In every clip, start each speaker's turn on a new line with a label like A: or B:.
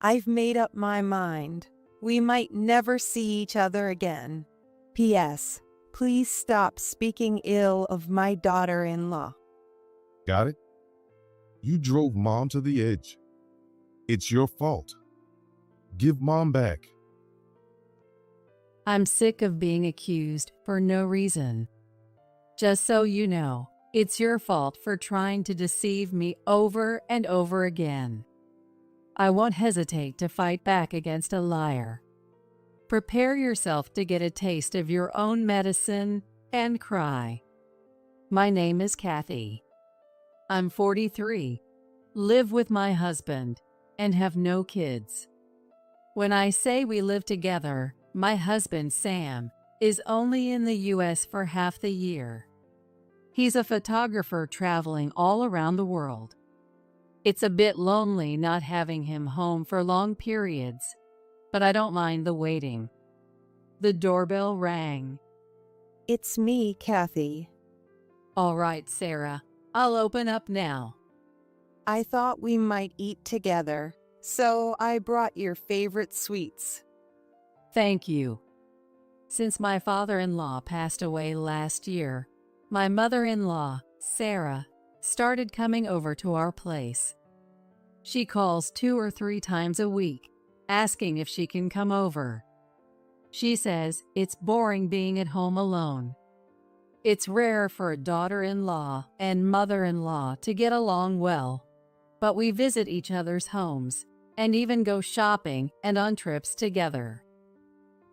A: I've made up my mind. We might never see each other again. P.S. Please stop speaking ill of my daughter-in-law.
B: Got it? You drove Mom to the edge. It's your fault. Give Mom back.
C: I'm sick of being accused for no reason. Just so you know, it's your fault for trying to deceive me over and over again. I won't hesitate to fight back against a liar. Prepare yourself to get a taste of your own medicine and cry. My name is Kathy. I'm 43, live with my husband, and have no kids. When I say we live together, my husband, Sam, is only in the U.S. for half the year. He's a photographer traveling all around the world. It's a bit lonely not having him home for long periods, but I don't mind the waiting. The doorbell rang.
A: It's me, Kathy.
C: All right, Sarah, I'll open up now.
A: I thought we might eat together, so I brought your favorite sweets.
C: Thank you. Since my father-in-law passed away last year, my mother-in-law, Sarah, started coming over to our place. She calls 2 or 3 times a week, asking if she can come over. She says it's boring being at home alone. It's rare for a daughter-in-law and mother-in-law to get along well, but we visit each other's homes and even go shopping and on trips together.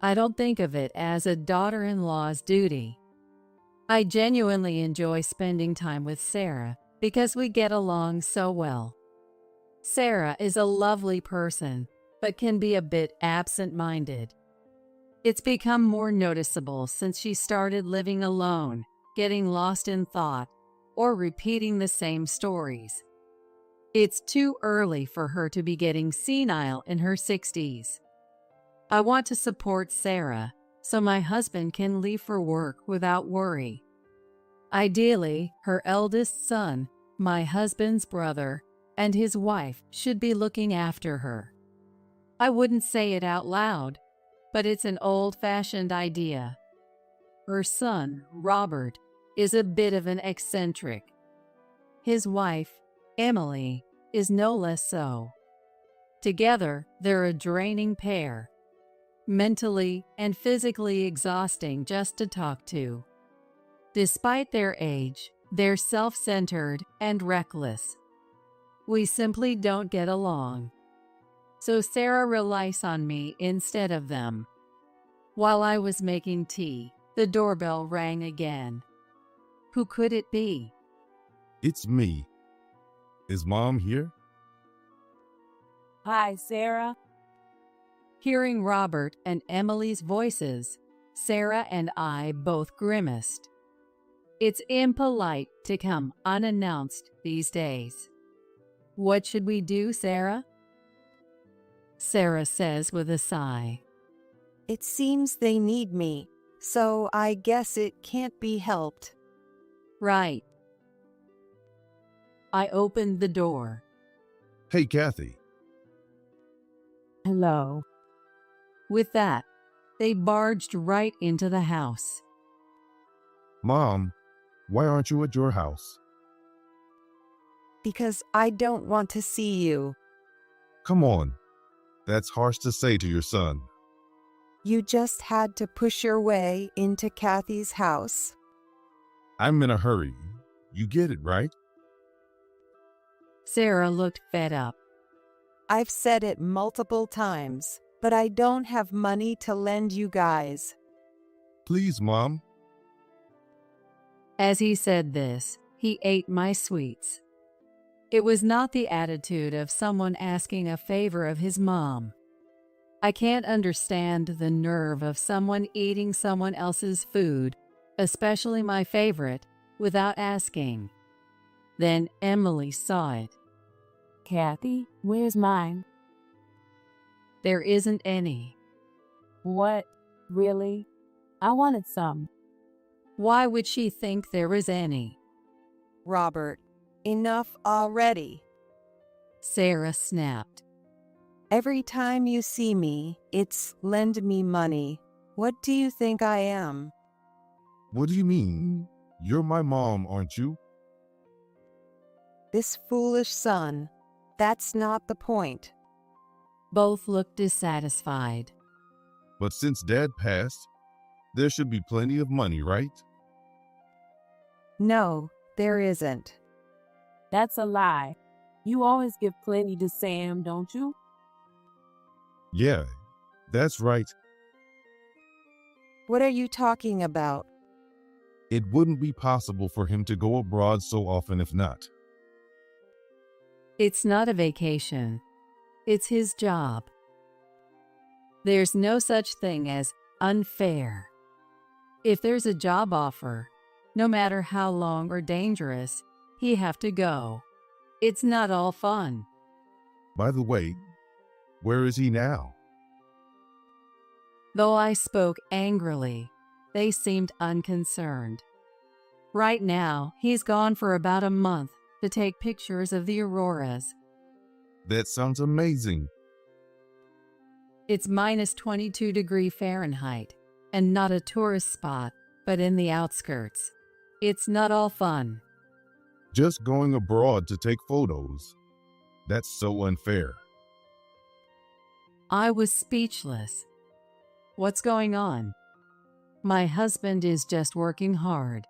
C: I don't think of it as a daughter-in-law's duty. I genuinely enjoy spending time with Sarah because we get along so well. Sarah is a lovely person, but can be a bit absent-minded. It's become more noticeable since she started living alone, getting lost in thought, or repeating the same stories. It's too early for her to be getting senile in her 60s. I want to support Sarah so my husband can leave for work without worry. Ideally, her eldest son, my husband's brother, and his wife should be looking after her. I wouldn't say it out loud, but it's an old-fashioned idea. Her son, Robert, is a bit of an eccentric. His wife, Emily, is no less so. Together, they're a draining pair. Mentally and physically exhausting just to talk to. Despite their age, they're self-centered and reckless. We simply don't get along. So Sarah relies on me instead of them. While I was making tea, the doorbell rang again. Who could it be?
B: It's me. Is Mom here?
D: Hi, Sarah.
C: Hearing Robert and Emily's voices, Sarah and I both grimaced. It's impolite to come unannounced these days. What should we do, Sarah? Sarah says with a sigh.
A: It seems they need me, so I guess it can't be helped.
C: Right. I opened the door.
B: Hey, Kathy.
D: Hello.
C: With that, they barged right into the house.
B: Mom, why aren't you at your house?
A: Because I don't want to see you.
B: Come on. That's harsh to say to your son.
A: You just had to push your way into Kathy's house.
B: I'm in a hurry. You get it, right?
C: Sarah looked fed up.
A: I've said it multiple times, but I don't have money to lend you guys.
B: Please, Mom.
C: As he said this, he ate my sweets. It was not the attitude of someone asking a favor of his mom. I can't understand the nerve of someone eating someone else's food, especially my favorite, without asking. Then Emily saw it.
D: Kathy, where's mine?
C: There isn't any.
D: What? Really? I wanted some.
C: Why would she think there was any?
A: Robert, enough already.
C: Sarah snapped.
A: Every time you see me, it's lend me money. What do you think I am?
B: What do you mean? You're my mom, aren't you?
A: This foolish son. That's not the point.
C: Both looked dissatisfied.
B: But since Dad passed, there should be plenty of money, right?
A: No, there isn't.
D: That's a lie. You always give plenty to Sam, don't you?
B: Yeah, that's right.
A: What are you talking about?
B: It wouldn't be possible for him to go abroad so often if not.
C: It's not a vacation. It's his job. There's no such thing as unfair. If there's a job offer, no matter how long or dangerous, he have to go. It's not all fun.
B: By the way, where is he now?
C: Though I spoke angrily, they seemed unconcerned. Right now, he's gone for about a month to take pictures of the auroras.
B: That sounds amazing.
C: It's minus 22 Fahrenheit, and not a tourist spot, but in the outskirts. It's not all fun.
B: Just going abroad to take photos. That's so unfair.
C: I was speechless. What's going on? My husband is just working hard.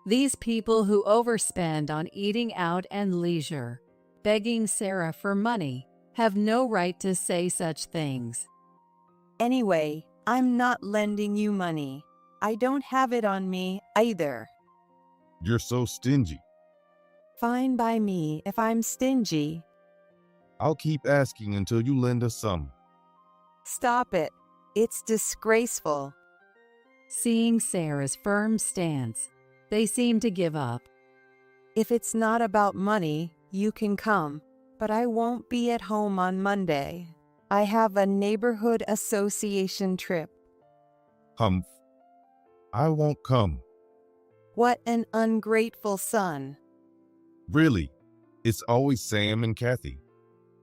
C: These people who overspend on eating out and leisure, begging Sarah for money, have no right to say such things.
A: Anyway, I'm not lending you money. I don't have it on me either.
B: You're so stingy.
A: Fine by me if I'm stingy.
B: I'll keep asking until you lend us some.
A: Stop it. It's disgraceful.
C: Seeing Sarah's firm stance, they seemed to give up.
A: If it's not about money, you can come, but I won't be at home on Monday. I have a neighborhood association trip.
B: Humph. I won't come.
A: What an ungrateful son.
B: Really, it's always Sam and Kathy.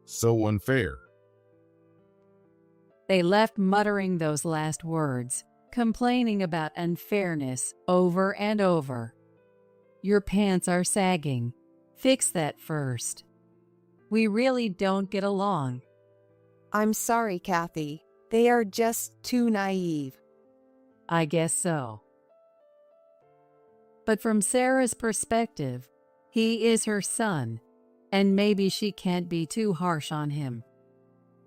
B: So unfair.
C: They left muttering those last words, complaining about unfairness over and over. Your pants are sagging. Fix that first. We really don't get along.
A: I'm sorry, Kathy. They are just too naive.
C: I guess so. But from Sarah's perspective, he is her son, and maybe she can't be too harsh on him.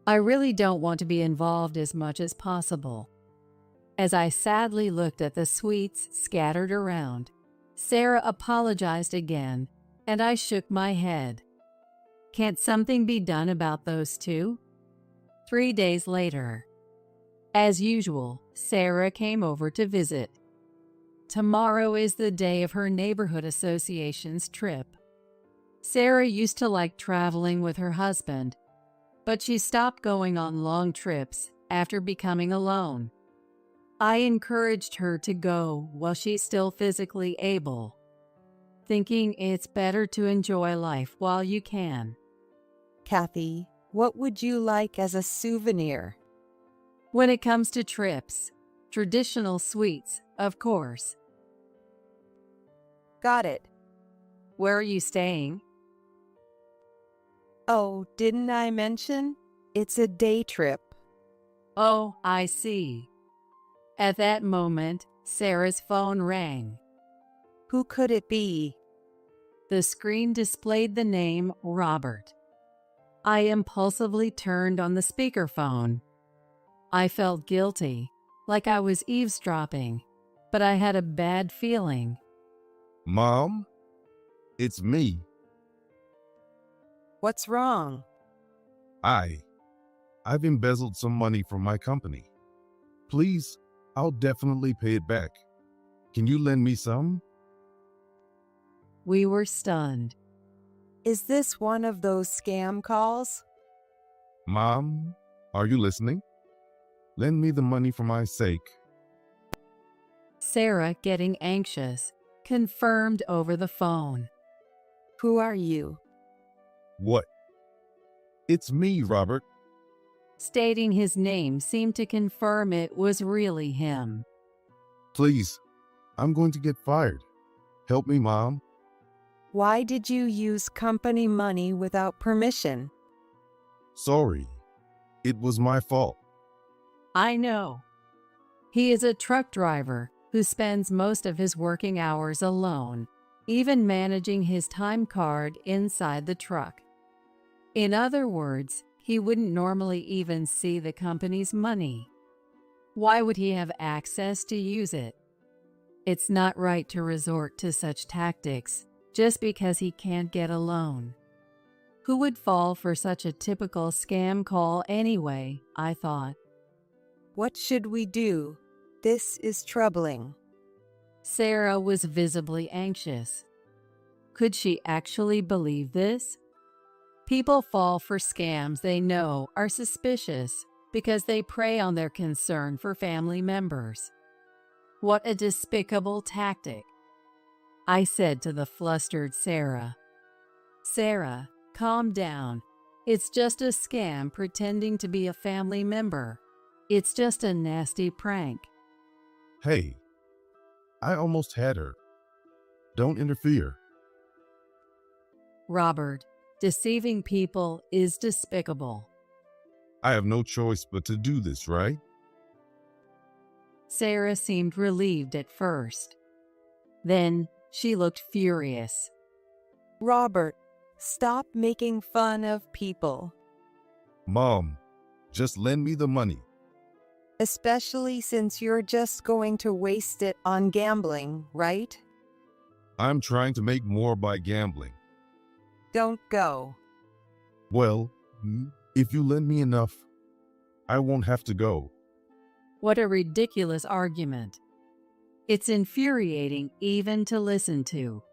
C: I really don't want to be involved as much as possible. As I sadly looked at the sweets scattered around, Sarah apologized again, and I shook my head. Can't something be done about those two? 3 days later. As usual, Sarah came over to visit. Tomorrow is the day of her neighborhood association's trip. Sarah used to like traveling with her husband, but she stopped going on long trips after becoming alone. I encouraged her to go while she's still physically able, thinking it's better to enjoy life while you can.
A: Kathy, what would you like as a souvenir?
C: When it comes to trips, traditional sweets, of course.
A: Got it.
C: Where are you staying?
A: Oh, didn't I mention? It's a day trip.
C: Oh, I see. At that moment, Sarah's phone rang.
A: Who could it be?
C: The screen displayed the name Robert. I impulsively turned on the speakerphone. I felt guilty, like I was eavesdropping, but I had a bad feeling.
B: Mom? It's me.
A: What's wrong?
B: I've embezzled some money from my company. Please, I'll definitely pay it back. Can you lend me some?
C: We were stunned.
A: Is this one of those scam calls?
B: Mom, are you listening? Lend me the money for my sake.
C: Sarah, getting anxious, confirmed over the phone.
A: Who are you?
B: What? It's me, Robert.
C: Stating his name seemed to confirm it was really him.
B: Please, I'm going to get fired. Help me, Mom.
A: Why did you use company money without permission?
B: Sorry. It was my fault.
C: I know. He is a truck driver who spends most of his working hours alone, even managing his time card inside the truck. In other words, he wouldn't normally even see the company's money. Why would he have access to use it? It's not right to resort to such tactics just because he can't get a loan. Who would fall for such a typical scam call anyway, I thought.
A: What should we do? This is troubling.
C: Sarah was visibly anxious. Could she actually believe this? People fall for scams they know are suspicious because they prey on their concern for family members. What a despicable tactic. I said to the flustered Sarah. Sarah, calm down. It's just a scam pretending to be a family member. It's just a nasty prank.
B: Hey, I almost had her. Don't interfere.
C: Robert, deceiving people is despicable.
B: I have no choice but to do this, right?
C: Sarah seemed relieved at first. Then she looked furious.
A: Robert, stop making fun of people.
B: Mom, just lend me the money.
A: Especially since you're just going to waste it on gambling, right?
B: I'm trying to make more by gambling.
A: Don't go.
B: Well, if you lend me enough, I won't have to go.
C: What a ridiculous argument. It's infuriating even to listen to.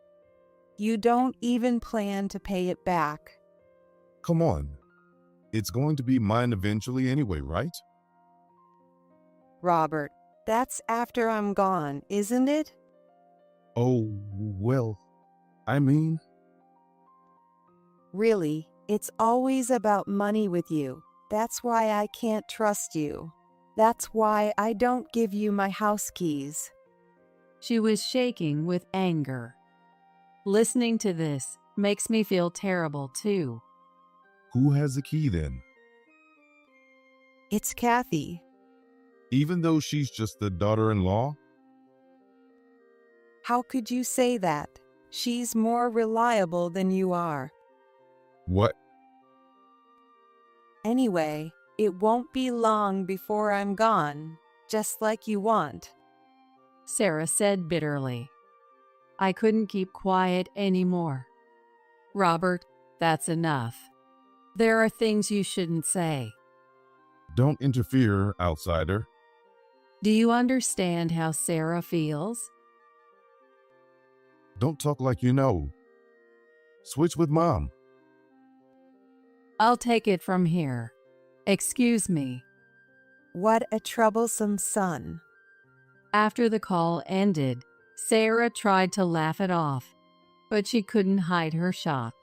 A: You don't even plan to pay it back.
B: Come on. It's going to be mine eventually anyway, right?
A: Robert, that's after I'm gone, isn't it?
B: Oh, well, I mean,
A: Really, it's always about money with you. That's why I can't trust you. That's why I don't give you my house keys.
C: She was shaking with anger. Listening to this makes me feel terrible too.
B: who has the key then?
A: It's Kathy.
B: Even though she's just the daughter-in-law?
A: How could you say that? She's more reliable than you are.
B: What?
A: Anyway, it won't be long before I'm gone, just like you want.
C: Sarah said bitterly. I couldn't keep quiet anymore. Robert, that's enough. There are things you shouldn't say.
B: Don't interfere, outsider.
C: Do you understand how Sarah feels?
B: Don't talk like you know. Switch with Mom.
C: I'll take it from here. Excuse me.
A: What a troublesome son.
C: After the call ended, Sarah tried to laugh it off, but she couldn't hide her shock.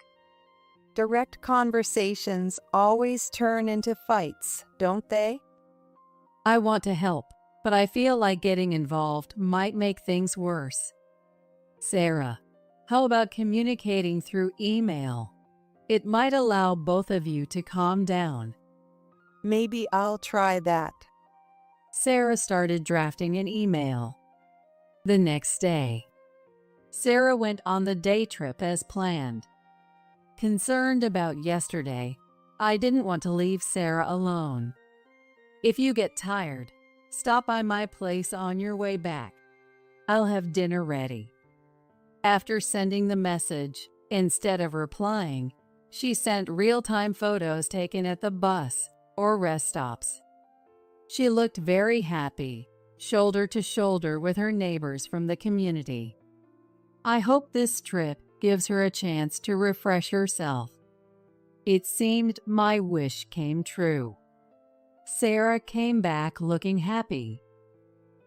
A: Direct conversations always turn into fights, don't they?
C: I want to help, but I feel like getting involved might make things worse. Sarah, how about communicating through email? It might allow both of you to calm down.
A: Maybe I'll try that.
C: Sarah started drafting an email. The next day, Sarah went on the day trip as planned. Concerned about yesterday, I didn't want to leave Sarah alone. If you get tired, stop by my place on your way back. I'll have dinner ready. After sending the message, instead of replying, she sent real-time photos taken at the bus or rest stops. She looked very happy, shoulder to shoulder with her neighbors from the community. I hope this trip gives her a chance to refresh herself. It seemed my wish came true. Sarah came back looking happy.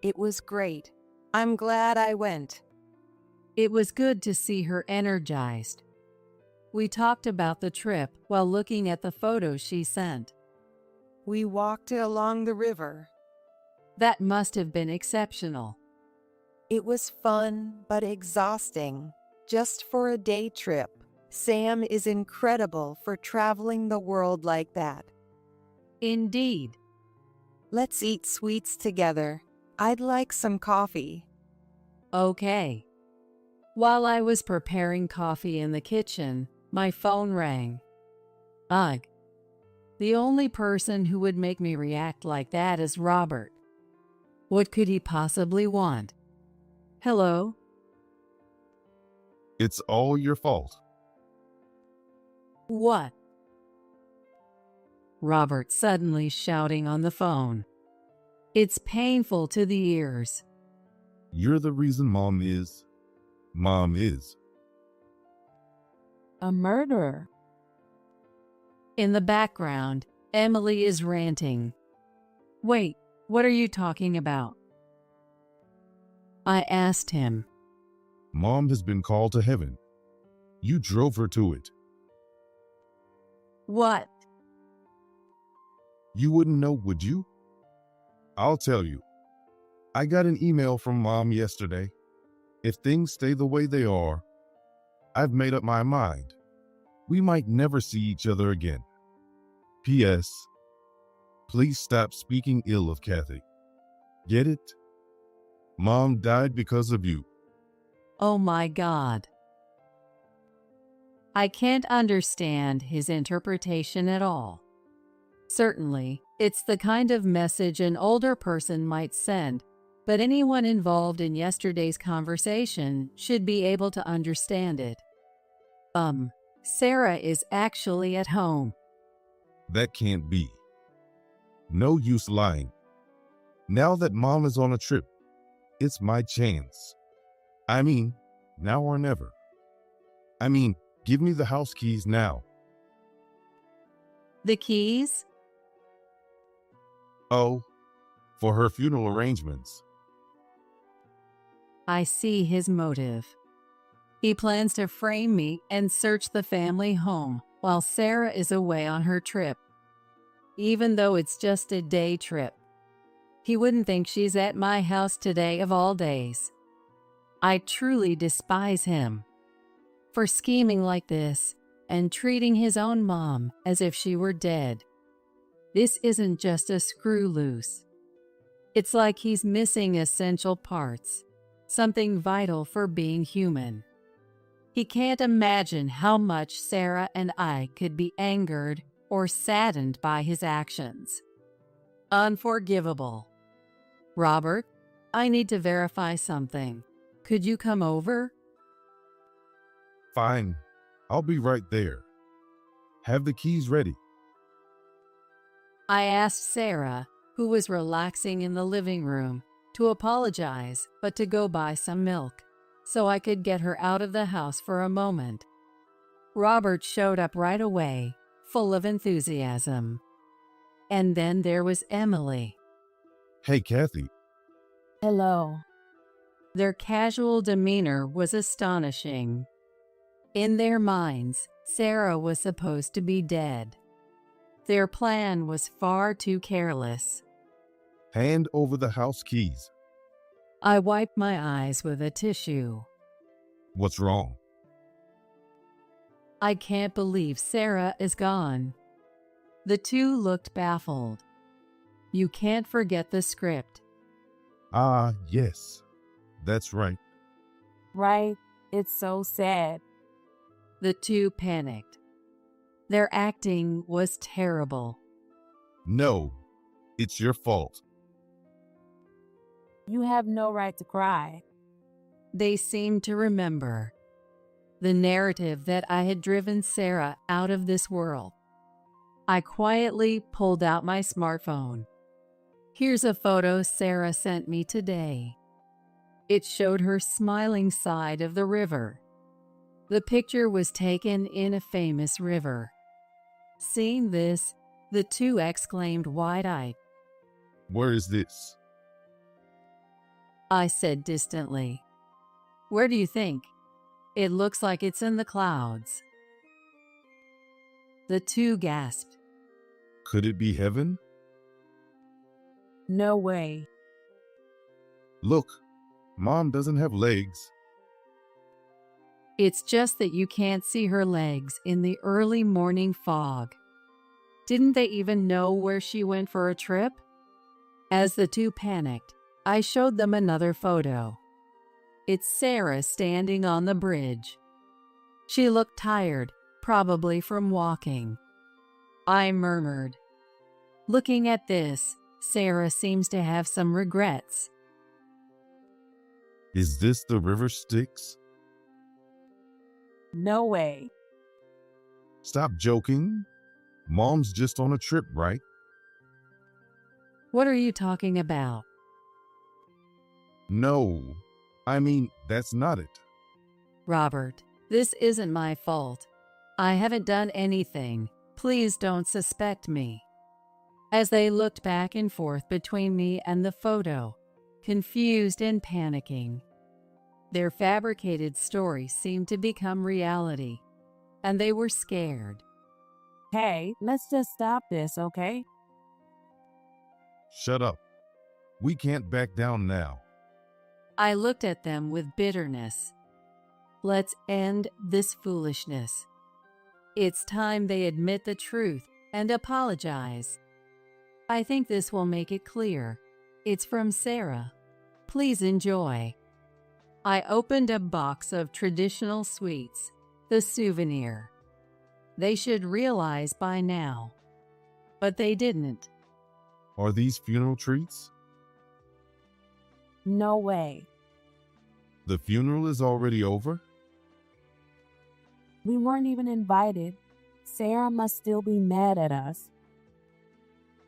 A: It was great. I'm glad I went.
C: It was good to see her energized. We talked about the trip while looking at the photos she sent.
A: We walked along the river.
C: That must have been exceptional.
A: It was fun but exhausting, just for a day trip. Sam is incredible for traveling the world like that.
C: Indeed.
A: Let's eat sweets together. I'd like some coffee.
C: Okay. While I was preparing coffee in the kitchen, my phone rang. Ugh. The only person who would make me react like that is Robert. What could he possibly want? Hello?
B: It's all your fault.
C: What? Robert suddenly shouting on the phone. It's painful to the ears.
B: You're the reason Mom is.
D: A murderer.
C: In the background, Emily is ranting. Wait, what are you talking about? I asked him.
B: Mom has been called to heaven. You drove her to it.
C: What?
B: You wouldn't know, would you? I'll tell you. I got an email from Mom yesterday. If things stay the way they are, I've made up my mind. We might never see each other again. P.S. Please stop speaking ill of Kathy. Get it? Mom died because of you.
C: Oh my God. I can't understand his interpretation at all. Certainly, it's the kind of message an older person might send, but anyone involved in yesterday's conversation should be able to understand it. Sarah is actually at home.
B: That can't be. No use lying. Now that Mom is on a trip, it's my chance. I mean, now or never. Give me the house keys now.
C: The keys?
B: Oh, for her funeral arrangements.
C: I see his motive. He plans to frame me and search the family home while Sarah is away on her trip. Even though it's just a day trip. He wouldn't think she's at my house today of all days. I truly despise him for scheming like this and treating his own mom as if she were dead. This isn't just a screw loose. It's like he's missing essential parts, something vital for being human. He can't imagine how much Sarah and I could be angered or saddened by his actions. Unforgivable. Robert, I need to verify something. Could you come over?
B: Fine, I'll be right there. Have the keys ready.
C: I asked Sarah, who was relaxing in the living room, to apologize, but to go buy some milk, so I could get her out of the house for a moment. Robert showed up right away, full of enthusiasm. And then there was Emily.
B: Hey, Kathy.
D: Hello.
C: Their casual demeanor was astonishing. In their minds, Sarah was supposed to be dead. Their plan was far too careless.
B: Hand over the house keys.
C: I wiped my eyes with a tissue.
B: What's wrong?
C: I can't believe Sarah is gone. The two looked baffled. You can't forget the script.
B: Ah, yes. That's right.
D: Right? It's so sad.
C: The two panicked. Their acting was terrible.
B: No, it's your fault.
D: You have no right to cry.
C: They seemed to remember the narrative that I had driven Sarah out of this world. I quietly pulled out my smartphone. Here's a photo Sarah sent me today. It showed her smiling side of the river. The picture was taken in a famous river. Seeing this, the two exclaimed wide-eyed.
B: Where is this?
C: I said distantly. Where do you think? It looks like it's in the clouds. The two gasped.
B: Could it be heaven?
D: No way.
B: Look, Mom doesn't have legs.
C: It's just that you can't see her legs in the early morning fog. Didn't they even know where she went for a trip? As the two panicked, I showed them another photo. It's Sarah standing on the bridge. She looked tired, probably from walking. I murmured, "Looking at this, Sarah seems to have some regrets."
B: Is this the river Styx?
D: No way.
B: Stop joking. Mom's just on a trip, right?
C: What are you talking about?
B: No, I mean, that's not it.
C: Robert, this isn't my fault. I haven't done anything. Please don't suspect me. As they looked back and forth between me and the photo, confused and panicking, their fabricated story seemed to become reality, and they were scared.
D: Hey, let's just stop this, okay?
B: Shut up. We can't back down now.
C: I looked at them with bitterness. Let's end this foolishness. It's time they admit the truth and apologize. I think this will make it clear. It's from Sarah. Please enjoy. I opened a box of traditional sweets, the souvenir. They should realize by now. But they didn't.
B: Are these funeral treats?
D: No way.
B: The funeral is already over?
D: We weren't even invited. Sarah must still be mad at us.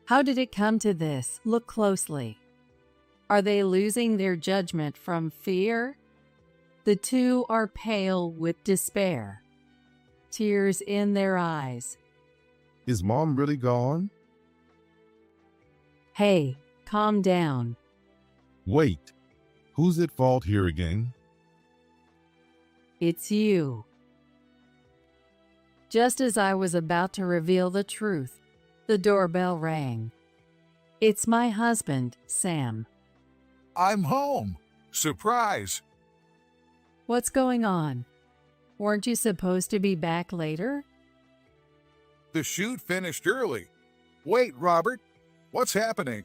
C: How did it come to this? Look closely. Are they losing their judgment from fear? The two are pale with despair, tears in their eyes.
B: Is Mom really gone?
C: Hey, calm down.
B: Wait, who's at fault here again?
C: It's you. Just as I was about to reveal the truth, the doorbell rang. It's my husband, Sam.
E: I'm home. Surprise.
C: What's going on? Weren't you supposed to be back later?
E: The shoot finished early. Wait, Robert. What's happening?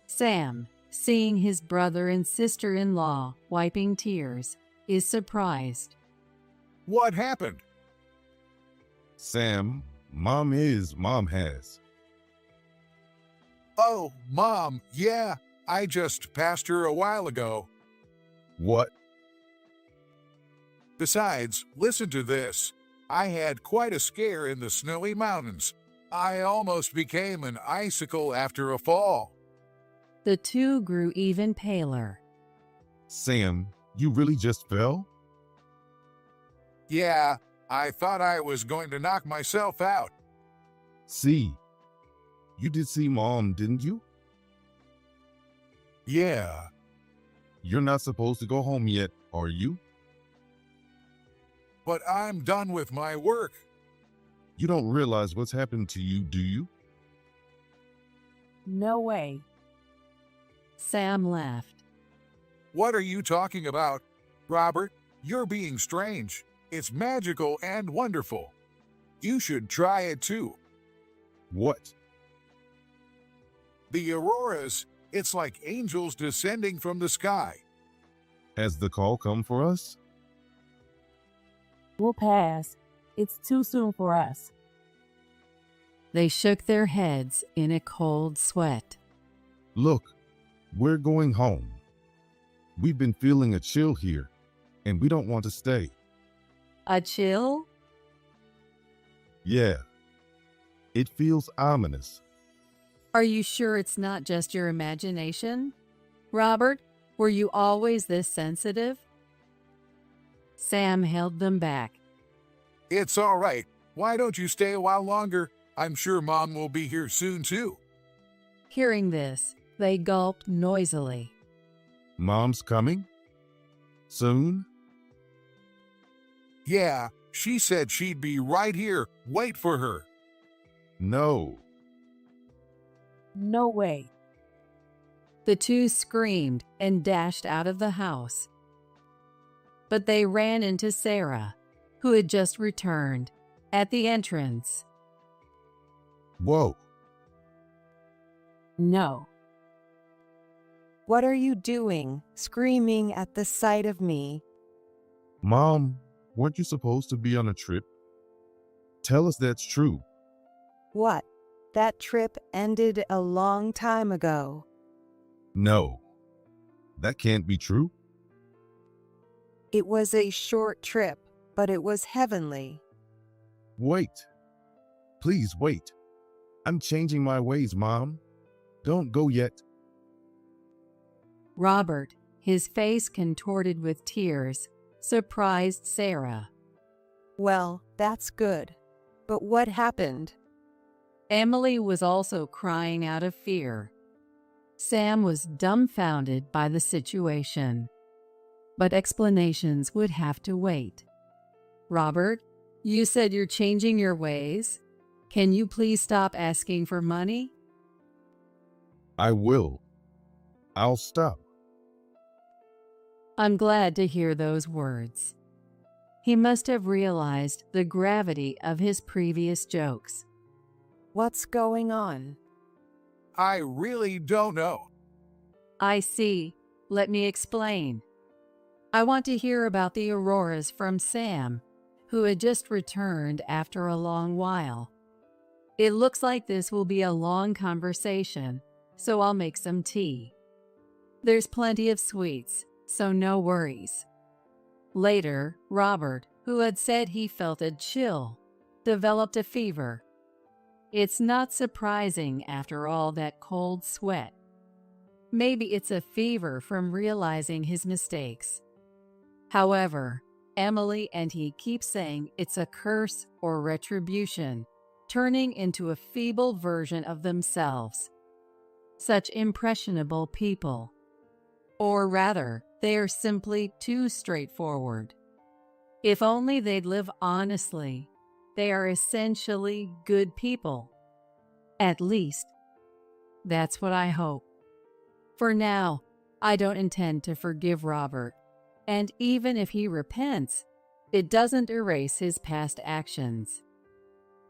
C: Sam, seeing his brother and sister-in-law wiping tears, is surprised.
E: What happened?
B: Sam, Mom has.
E: Oh, Mom, yeah. I just passed her a while ago.
B: What?
E: Besides, listen to this. I had quite a scare in the snowy mountains. I almost became an icicle after a fall.
C: The two grew even paler.
B: Sam, you really just fell?
E: Yeah, I thought I was going to knock myself out.
B: See, you did see Mom, didn't you?
E: Yeah.
B: You're not supposed to go home yet, are you?
E: But I'm done with my work.
B: You don't realize what's happened to you, do you?
D: No way.
C: Sam laughed.
E: What are you talking about? Robert, you're being strange. It's magical and wonderful. You should try it too.
B: What?
E: The auroras, it's like angels descending from the sky.
B: Has the call come for us?
D: We'll pass. It's too soon for us.
C: They shook their heads in a cold sweat.
B: Look, we're going home. We've been feeling a chill here, and we don't want to stay.
C: A chill?
B: Yeah. It feels ominous.
C: Are you sure it's not just your imagination? Robert, were you always this sensitive? Sam held them back.
E: It's all right. Why don't you stay a while longer? I'm sure Mom will be here soon too.
C: Hearing this, they gulped noisily.
B: Mom's coming? Soon?
E: Yeah, she said she'd be right here. Wait for her.
B: No.
D: No way.
C: The two screamed and dashed out of the house. But they ran into Sarah, who had just returned, at the entrance.
B: Whoa,
D: No.
A: What are you doing, screaming at the sight of me?
B: Mom, weren't you supposed to be on a trip? Tell us that's true.
A: What? That trip ended a long time ago.
B: No, that can't be true.
A: It was a short trip, but it was heavenly.
B: Wait. Please wait. I'm changing my ways, Mom. Don't go yet.
C: Robert, his face contorted with tears, surprised Sarah.
A: Well, that's good. But what happened?
C: Emily was also crying out of fear. Sam was dumbfounded by the situation, but explanations would have to wait. Robert, you said you're changing your ways. Can you please stop asking for money?
B: I will. I'll stop.
C: I'm glad to hear those words. He must have realized the gravity of his previous jokes.
A: What's going on?
E: I really don't know.
C: I see. Let me explain. I want to hear about the Auroras from Sam, who had just returned after a long while. It looks like this will be a long conversation, so I'll make some tea. There's plenty of sweets, so no worries. Later, Robert, who had said he felt a chill, developed a fever. It's not surprising after all that cold sweat. Maybe it's a fever from realizing his mistakes. However, Emily and he keep saying it's a curse or retribution, turning into a feeble version of themselves. Such impressionable people. Or rather, they are simply too straightforward. If only they'd live honestly, they are essentially good people. At least, that's what I hope. For now, I don't intend to forgive Robert, and even if he repents, it doesn't erase his past actions.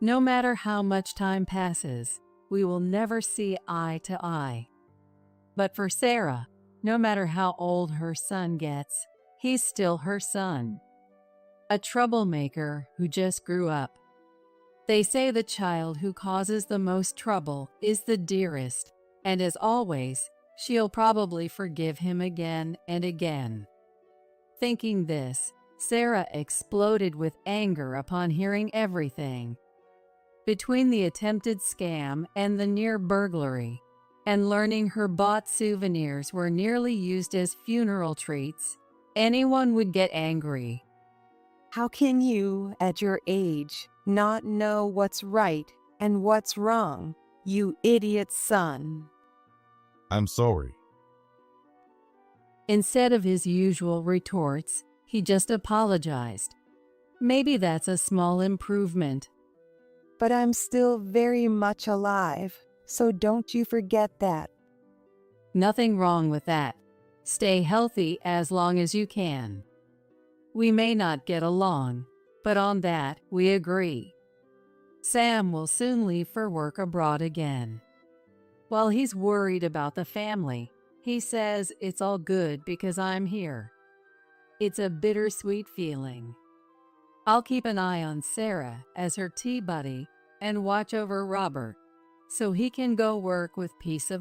C: No matter how much time passes, we will never see eye to eye. But for Sarah, no matter how old her son gets, he's still her son. A troublemaker who just grew up. They say the child who causes the most trouble is the dearest, and as always, she'll probably forgive him again and again. Thinking this, Sarah exploded with anger upon hearing everything. Between the attempted scam and the near burglary, and learning her bought souvenirs were nearly used as funeral treats, anyone would get angry.
A: How can you, at your age, not know what's right and what's wrong, you idiot son?
B: I'm sorry.
C: Instead of his usual retorts, he just apologized. Maybe that's a small improvement.
A: But I'm still very much alive, so don't you forget that.
C: Nothing wrong with that. Stay healthy as long as you can. We may not get along, but on that we agree. Sam will soon leave for work abroad again. While he's worried about the family, he says it's all good because I'm here. It's a bittersweet feeling. I'll keep an eye on Sarah as her tea buddy and watch over Robert, so he can go work with peace of